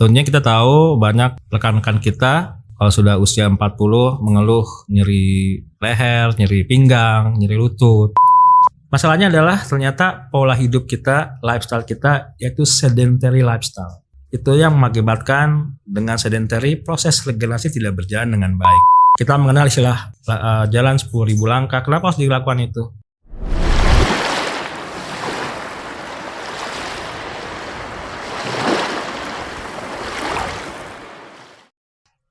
Tentunya kita tahu banyak rekan-rekan kita kalau sudah usia 40 mengeluh nyeri leher, nyeri pinggang, nyeri lutut. Masalahnya adalah ternyata pola hidup kita, lifestyle kita yaitu sedentary lifestyle. Itu yang mengakibatkan dengan sedentary proses regenerasi tidak berjalan dengan baik. Kita mengenal istilah jalan 10.000 langkah. Kenapa harus dilakukan itu?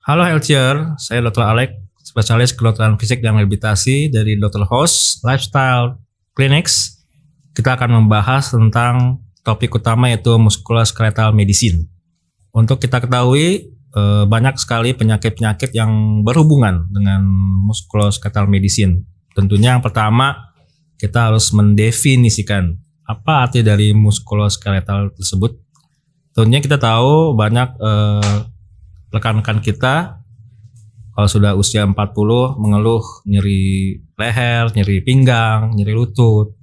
Halo Healthier, saya Dr. Alex, spesialis kedokteran fisik dan rehabilitasi dari Dr. Host Lifestyle Clinics. Kita akan membahas tentang topik utama yaitu musculoskeletal medicine. Untuk kita ketahui banyak sekali penyakit-penyakit yang berhubungan dengan musculoskeletal medicine. Tentunya yang pertama kita harus mendefinisikan apa arti dari musculoskeletal tersebut. Tentunya kita tahu banyak rekan-rekan kita kalau sudah usia 40 mengeluh nyeri leher, nyeri pinggang, nyeri lutut.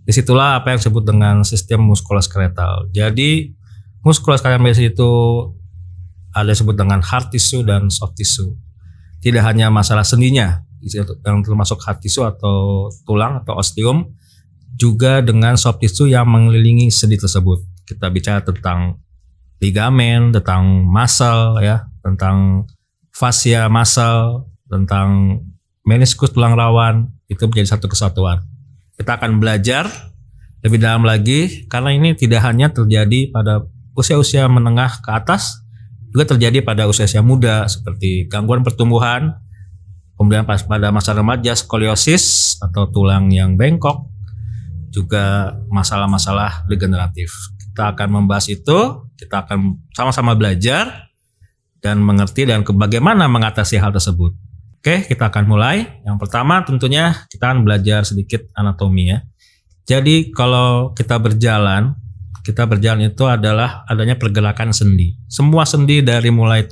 Disitulah apa yang disebut dengan sistem muskuloskeletal. Jadi muskuloskeletal medicine itu ada disebut dengan hard tissue dan soft tissue. Tidak hanya masalah sendinya yang termasuk hard tissue atau tulang atau osteum, juga dengan soft tissue yang mengelilingi sendi tersebut. Kita bicara tentang ligamen, tentang muscle ya, tentang fascia muscle, tentang meniskus tulang rawan, itu menjadi satu kesatuan. Kita akan belajar lebih dalam lagi karena ini tidak hanya terjadi pada usia-usia menengah ke atas, juga terjadi pada usia-usia muda seperti gangguan pertumbuhan, kemudian pada masa remaja skoliosis atau tulang yang bengkok, juga masalah-masalah degeneratif. Kita akan membahas itu, kita akan sama-sama belajar dan mengerti dan bagaimana mengatasi hal tersebut. Oke, kita akan mulai. Yang pertama tentunya kita akan belajar sedikit anatomi ya. Jadi kalau kita berjalan itu adalah adanya pergerakan sendi. Semua sendi dari mulai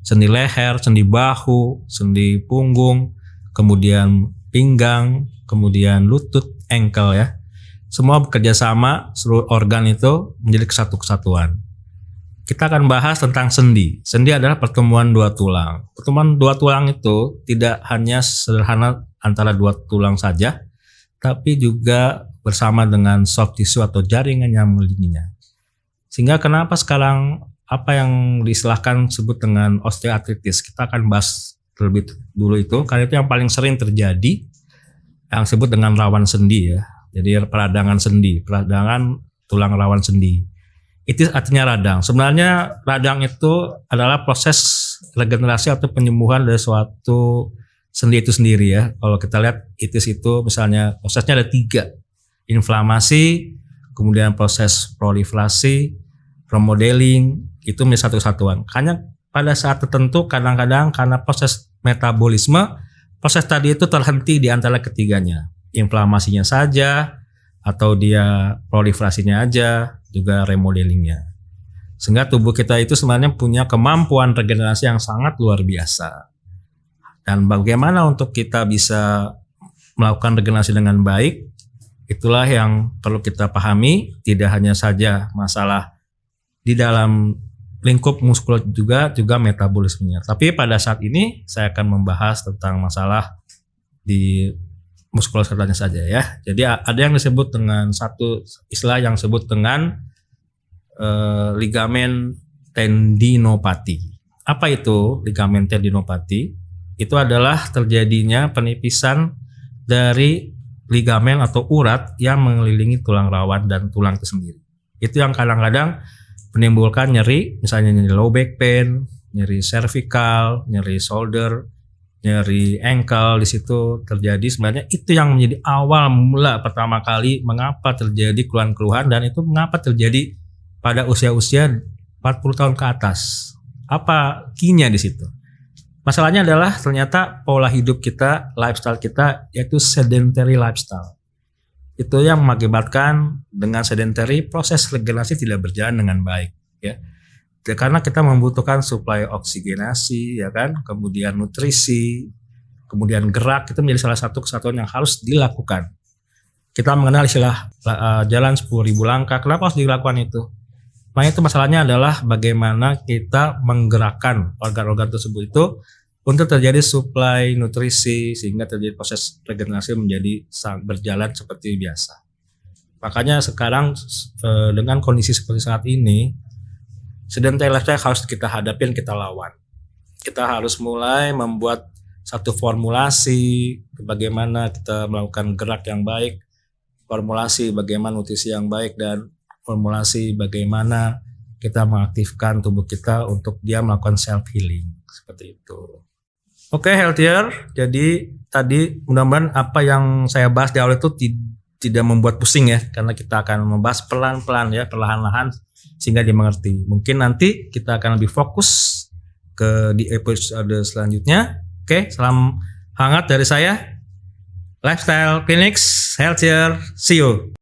sendi leher, sendi bahu, sendi punggung, kemudian pinggang, kemudian lutut, ankle ya. Semua bekerja sama, seluruh organ itu menjadi kesatuan. Kita akan bahas tentang sendi. Sendi adalah pertemuan dua tulang. Pertemuan dua tulang itu tidak hanya sederhana antara dua tulang saja, tapi juga bersama dengan soft tissue atau jaringan yang mengelilinginya. Sehingga kenapa sekarang apa yang diistilahkan sebut dengan osteoartritis, kita akan bahas terlebih dulu itu, karena itu yang paling sering terjadi, yang disebut dengan rawan sendi ya. Jadi peradangan sendi, peradangan tulang rawan sendi. Itu artinya radang. Sebenarnya radang itu adalah proses regenerasi atau penyembuhan dari suatu sendi itu sendiri ya. Kalau kita lihat itis itu misalnya prosesnya ada 3. Inflamasi, kemudian proses proliferasi, remodeling, itu menjadi satu kesatuan. Karena pada saat tertentu kadang-kadang karena proses metabolisme, proses tadi itu terhenti di antara ketiganya. Inflamasinya saja atau dia proliferasinya aja, juga remodelingnya. Sehingga tubuh kita itu sebenarnya punya kemampuan regenerasi yang sangat luar biasa. Dan bagaimana untuk kita bisa melakukan regenerasi dengan baik, itulah yang perlu kita pahami. Tidak hanya saja masalah di dalam lingkup muskulus juga metabolismenya. Tapi pada saat ini saya akan membahas tentang masalah di muskuloskeletalnya saja ya. Jadi ada yang disebut dengan satu istilah yang disebut dengan ligamen tendinopati. Apa itu ligamen tendinopati? Itu adalah terjadinya penipisan dari ligamen atau urat yang mengelilingi tulang rawan dan tulang itu sendiri. Itu yang kadang-kadang menimbulkan nyeri, misalnya nyeri low back pain, nyeri cervical, nyeri shoulder, nyeri ankle. Di situ terjadi sebenarnya itu yang menjadi awal mula pertama kali mengapa terjadi keluhan-keluhan, dan itu mengapa terjadi pada usia-usia 40 tahun ke atas. Apa key-nya di situ? Masalahnya adalah ternyata pola hidup kita, lifestyle kita yaitu sedentary lifestyle. Itu yang mengakibatkan dengan sedentary proses regenerasi tidak berjalan dengan baik ya. Karena kita membutuhkan suplai oksigenasi ya kan, kemudian nutrisi, kemudian gerak, itu menjadi salah satu kesatuan yang harus dilakukan. Kita mengenal istilah jalan 10.000 langkah. Kenapa harus dilakukan itu? Makanya itu masalahnya adalah bagaimana kita menggerakkan organ-organ tersebut itu untuk terjadi suplai nutrisi sehingga terjadi proses regenerasi menjadi berjalan seperti biasa. Makanya sekarang dengan kondisi seperti saat ini, sedentary lifestyle harus kita hadapin, kita lawan. Kita harus mulai membuat satu formulasi bagaimana kita melakukan gerak yang baik, formulasi bagaimana nutrisi yang baik, dan formulasi bagaimana kita mengaktifkan tubuh kita untuk dia melakukan self healing seperti itu. Oke, healthier. Jadi tadi mudah-mudahan apa yang saya bahas di awal itu tidak membuat pusing ya, karena kita akan membahas pelan-pelan ya, perlahan-lahan sehingga dimengerti. Mungkin nanti kita akan lebih fokus di episode selanjutnya. Oke, salam hangat dari saya. Lifestyle Clinics, healthier. See you.